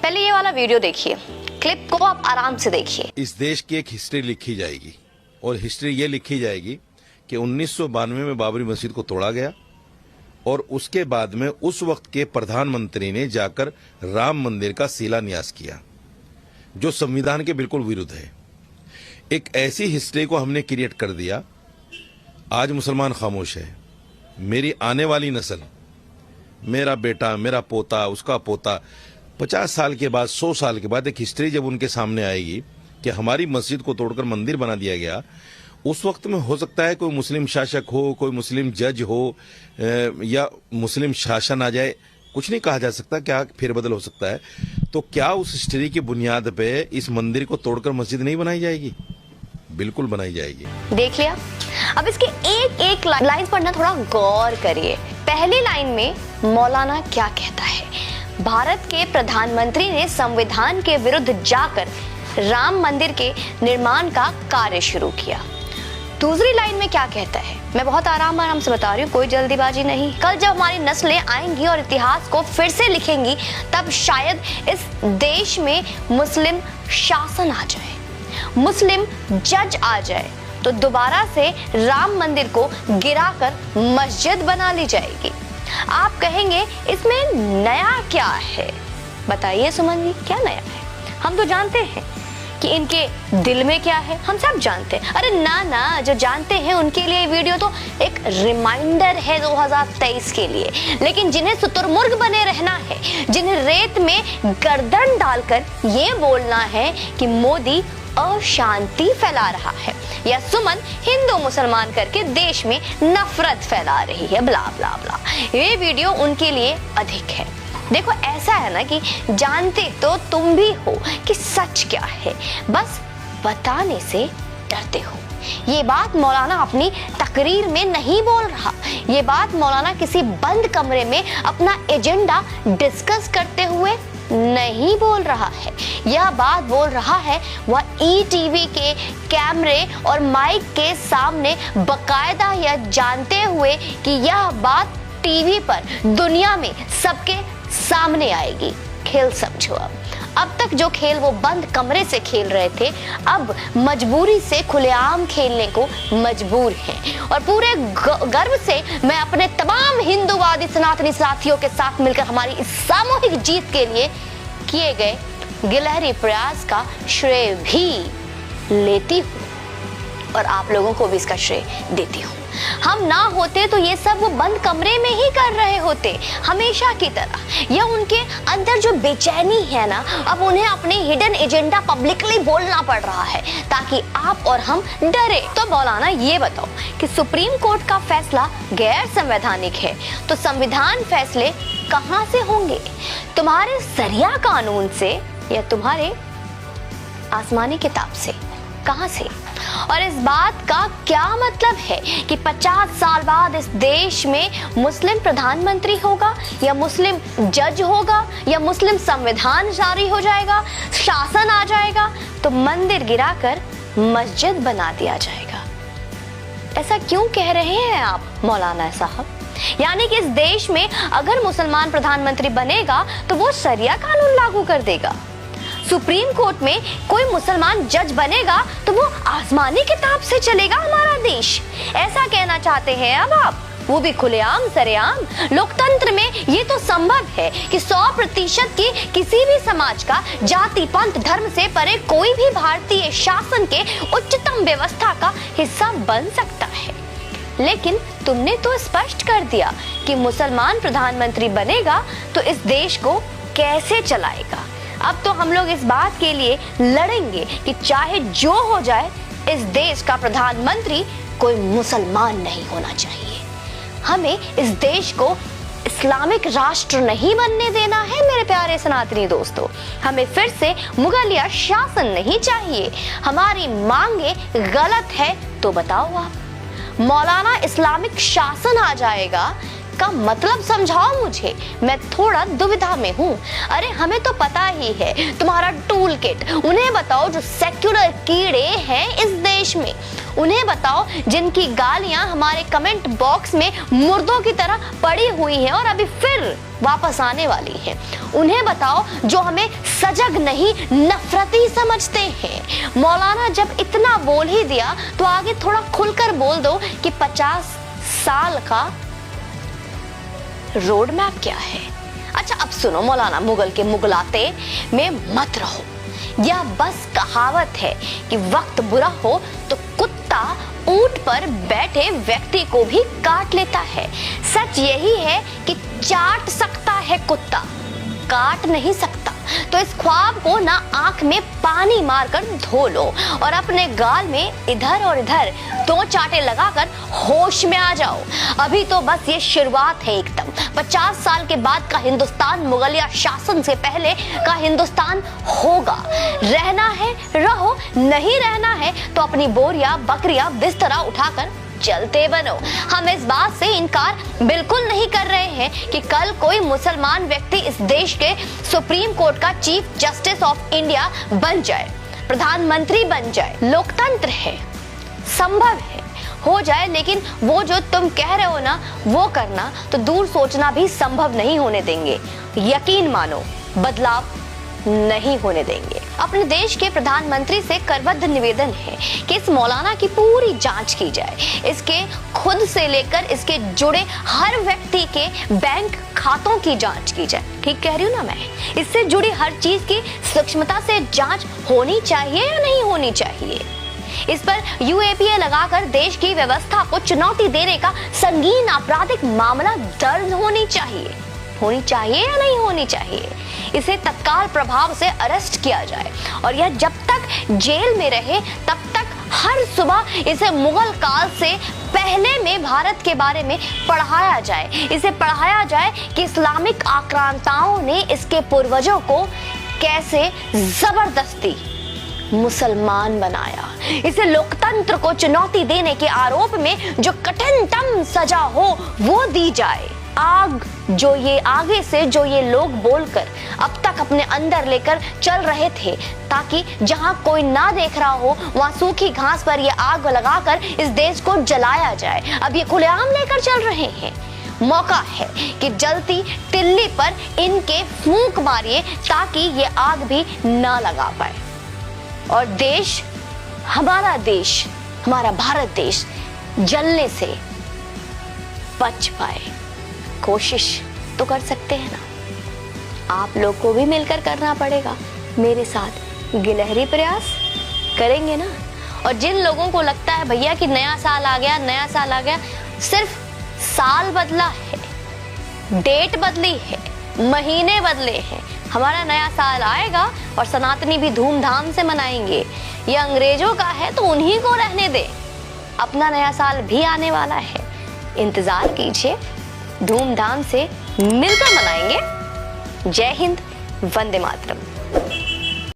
पहले ये वाला वीडियो देखिए, क्लिप को आप आराम से देखिए। इस देश की एक हिस्ट्री लिखी जाएगी और हिस्ट्री ये लिखी जाएगी कि 1992 में बाबरी मस्जिद को तोड़ा गया और उसके बाद में उस वक्त के प्रधानमंत्री ने जाकर राम मंदिर का शिलान्यास किया, जो संविधान के बिल्कुल विरुद्ध है। एक ऐसी हिस्ट्री को हमने क्रिएट कर दिया। आज मुसलमान खामोश है। मेरी आने वाली नस्ल, मेरा बेटा, मेरा पोता, उसका पोता 50 साल के बाद, 100 साल के बाद एक हिस्ट्री जब उनके सामने आएगी कि हमारी मस्जिद को तोड़कर मंदिर बना दिया गया, उस वक्त में हो सकता है कोई मुस्लिम शासक हो, कोई मुस्लिम जज हो या मुस्लिम शासन आ जाए, कुछ नहीं कहा जा सकता, क्या फेरबदल हो सकता है। तो क्या उस हिस्ट्री की बुनियाद पे इस मंदिर को तोड़कर मस्जिद नहीं बनाई जाएगी? बिल्कुल बनाई जाएगी। देख लिया। अब इसके एक एक लाइन पढ़ना थोड़ा गौर करिए। पहली लाइन में मौलाना क्या कहता है? भारत के प्रधानमंत्री ने संविधान के विरुद्ध जाकर राम मंदिर के निर्माण का कार्य शुरू किया। दूसरी लाइन में क्या कहता है? मैं बहुत आराम से बता रही हूँ, कोई जल्दीबाजी नहीं। कल जब हमारी नस्लें आएंगी और इतिहास को फिर से लिखेंगी, तब शायद इस देश में मुस्लिम शासन आ जाए, मुस्लिम जज आ जाए, तो दोबारा से राम मंदिर को गिराकर मस्जिद बना ली जाएगी। आप कहेंगे इसमें नया क्या है? बताइए सुमन जी, क्या नया है? हम तो जानते हैं कि इनके दिल में क्या है, हम सब जानते हैं। अरे ना, जो जानते हैं उनके लिए वीडियो तो एक रिमाइंडर है 2023 के लिए। लेकिन जिन्हें शुतुरमुर्ग बने रहना है, जिन्हें रेत में गर्दन डालकर ये बोलना है कि मोदी अशांति फैला रहा है या सुमन हिंदू मुसलमान करके देश में नफरत फैला रही है, ब्ला ब्ला ब्ला, ये वीडियो उनके लिए अधिक है। देखो, ऐसा है ना कि जानते तो तुम भी हो कि सच क्या है, बस बताने से डरते हो। ये बात मौलाना अपनी तकरीर में नहीं बोल रहा। ये बात मौलाना किसी बंद कमरे में अपना एजेंडा डिस्कस करते हुए नहीं बोल रहा है। यह बात बोल रहा है वह ईटीवी के कैमरे और माइक के सामने बकायदा, यह जानते हुए कि यह बात टीवी पर दुनिया में सबके सामने आएगी। खेल समझो। अब तक जो खेल वो बंद कमरे से खेल रहे थे, अब मजबूरी से खुलेआम खेलने को मजबूर हैं। और पूरे गर्व से मैं अपने तमाम हिंदूवादी सनातनी साथियों के साथ मिलकर हमारी इस सामूहिक जीत के लिए किए गए गिलहरी प्रयास का श्रेय भी लेती हूँ और आप लोगों को भी इसका श्रेय देती हूँ। हम ना होते तो ये सब वो बंद कमरे में ही कर रहे होते, हमेशा की तरह। यह उनके अंदर जो बेचैनी है ना, अब उन्हें अपने हिडन एजेंडा पब्लिकली बोलना पड़ रहा है ताकि आप और हम डरे। तो मौलाना ये बताओ कि सुप्रीम कोर्ट का फैसला गैर संवैधानिक है, तो संविधान फैसले कहाँ से होंगे? तुम्हारे सरिया कानून से या तुम्हारे आसमानी किताब से? कहाँ से? और इस बात का क्या मतलब है कि 50 साल बाद इस देश में मुस्लिम प्रधानमंत्री होगा या मुस्लिम जज होगा या मुस्लिम संविधान जारी हो जाएगा, शासन आ जाएगा, तो मंदिर गिराकर मस्जिद बना दिया जाएगा? ऐसा क्यों कह रहे हैं आप मौलाना साहब? यानी कि इस देश में अगर मुसलमान प्रधानमंत्री बनेगा तो वो शरिया कानून लागू कर देगा। सुप्रीम कोर्ट में कोई मुसलमान जज बनेगा तो वो आसमानी किताब से चलेगा हमारा देश। ऐसा कहना चाहते हैं अब आप, वो भी खुलेआम सरेआम। लोकतंत्र में ये तो संभव है कि 100% की किसी भी समाज का जाति पंथ धर्म से परे कोई भी भारतीय शासन के उच्चतम व्यवस्था का हिस्सा बन सकता है। लेकिन तुमने तो स्पष्ट कर दिया कि मुसलमान प्रधानमंत्री बनेगा तो इस देश को कैसे चलाएगा। अब तो हम लोग इस बात के लिए लड़ेंगे कि चाहे जो हो जाए, इस देश का प्रधानमंत्री कोई मुसलमान नहीं होना चाहिए। हमें इस देश को इस्लामिक राष्ट्र नहीं बनने देना है मेरे प्यारे सनातनी दोस्तों। हमें फिर से मुगलिया शासन नहीं चाहिए। हमारी मांगे गलत है तो बताओ आप। मौलाना इस्लामिक शासन आ जाएगा का मतलब समझाओ मुझे, मैं थोड़ा दुविधा में हूँ। अरे हमें तो पता ही है तुम्हारा टूल किट। उन्हें बताओ जो सेक्युलर कीड़े हैं इस देश में, उन्हें बताओ जिनकी गालियां हमारे कमेंट बॉक्स में मुर्दों की तरह पड़ी हुई हैं और अभी फिर वापस आने वाली हैं। उन्हें बताओ जो हमें सजग नहीं नफरती समझते हैं। मौलाना जब इतना बोल ही दिया तो आगे थोड़ा खुलकर बोल दो कि 50 साल का रोड मैप क्या है। अच्छा अब सुनो, मौलाना मुगल के मुगलाते में मत रहो। यह बस कहावत है कि वक्त बुरा हो तो कुत्ता ऊंट पर बैठे व्यक्ति को भी काट लेता है। सच यही है कि चाट सकता है कुत्ता, काट नहीं सकता। तो इस ख्वाब को ना आंख में पानी मारकर धो लो और अपने गाल में इधर और इधर 2 चाटे लगाकर होश में आ जाओ। अभी तो बस ये शुरुआत है एकदम। 50 साल के बाद का हिंदुस्तान मुगलिया शासन से पहले का हिंदुस्तान होगा। रहना है रहो, नहीं रहना है तो अपनी बोरिया बकरिया बिस्तरा उठाकर चलते बनो। हम इस बात से इनकार बिल्कुल नहीं कर रहे हैं कि कल कोई मुसलमान व्यक्ति इस देश के सुप्रीम कोर्ट का चीफ जस्टिस ऑफ इंडिया बन जाए, प्रधानमंत्री बन जाए। लोकतंत्र है, संभव है, हो जाए। लेकिन वो जो तुम कह रहे हो ना वो करना तो दूर सोचना भी संभव नहीं होने देंगे। यकीन मानो बदलाव नहीं होने देंगे। अपने देश के प्रधानमंत्री से करबद्ध निवेदन है कि इस मौलाना की पूरी जांच की जाए। इसके खुद से लेकर इसके जुड़े हर व्यक्ति के बैंक खातों की जांच की जाए। ठीक कह रही हूँ ना मैं? इससे जुड़ी हर चीज की सूक्ष्मता से जांच होनी चाहिए या नहीं होनी चाहिए। इस पर यूएपीए लगाकर देश की व्यवस्था को चुनौती देने का संगीन आपराधिक मामला दर्ज होनी चाहिए या नहीं होनी चाहिए। इसे तत्काल प्रभाव से अरेस्ट किया जाए और यह जब तक जेल में रहे तब तक हर सुबह इसे मुगल काल से पहले में भारत के बारे में पढ़ाया जाए। इसे पढ़ाया जाए कि इस्लामिक आक्रांताओं ने इसके पूर्वजों को कैसे जबरदस्ती मुसलमान बनाया। इसे लोकतंत्र को चुनौती देने के आरोप में जो कठिनतम सजा हो वो दी जाए। आगे से जो ये लोग बोलकर अब तक अपने अंदर लेकर चल रहे थे ताकि जहां कोई ना देख रहा हो वहां सूखी घास पर ये आग लगाकर इस देश को जलाया जाए, अब ये खुलेआम लेकर चल रहे हैं। मौका है कि जलती तिल्ली पर इनके फूंक मारिए ताकि ये आग भी ना लगा पाए और देश, हमारा देश, हमारा भारत देश जलने से बच पाए। कोशिश तो कर सकते हैं ना। आप लोग को भी मिलकर करना पड़ेगा मेरे साथ। गिलहरी प्रयास करेंगे ना। और जिन लोगों को लगता है भैया कि नया साल आ गया, सिर्फ साल बदला है, डेट बदली है, महीने बदले हैं। हमारा नया साल आएगा और सनातनी भी धूमधाम से मनाएंगे। ये अंग्रेजों का है तो उन्हीं को रहने दे। अपना नया साल भी आने वाला है, इंतजार कीजिए, धूमधाम से मिलकर मनाएंगे। जय हिंद, वंदे मातरम।